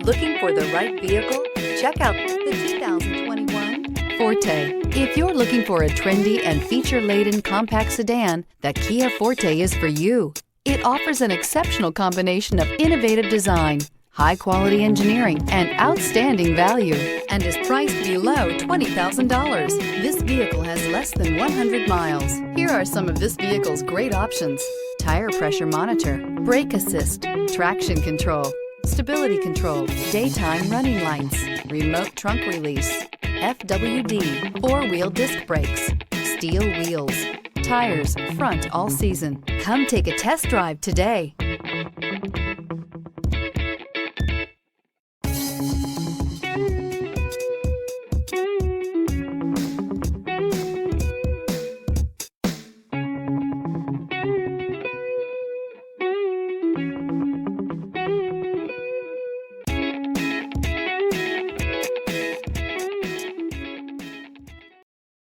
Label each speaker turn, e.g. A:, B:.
A: Looking for the right vehicle? Check out the 2021 Forte. If you're looking for a trendy and feature-laden compact sedan, the Kia Forte is for you. It offers an exceptional combination of innovative design, high-quality engineering, and outstanding value, and is priced below $20,000. This vehicle has less than 100 miles. Here are some of this vehicle's great options: tire pressure monitor, brake assist, traction control, stability control, daytime running lights, remote trunk release, FWD, four-wheel disc brakes, steel wheels, tires front all season. Come take a test drive today.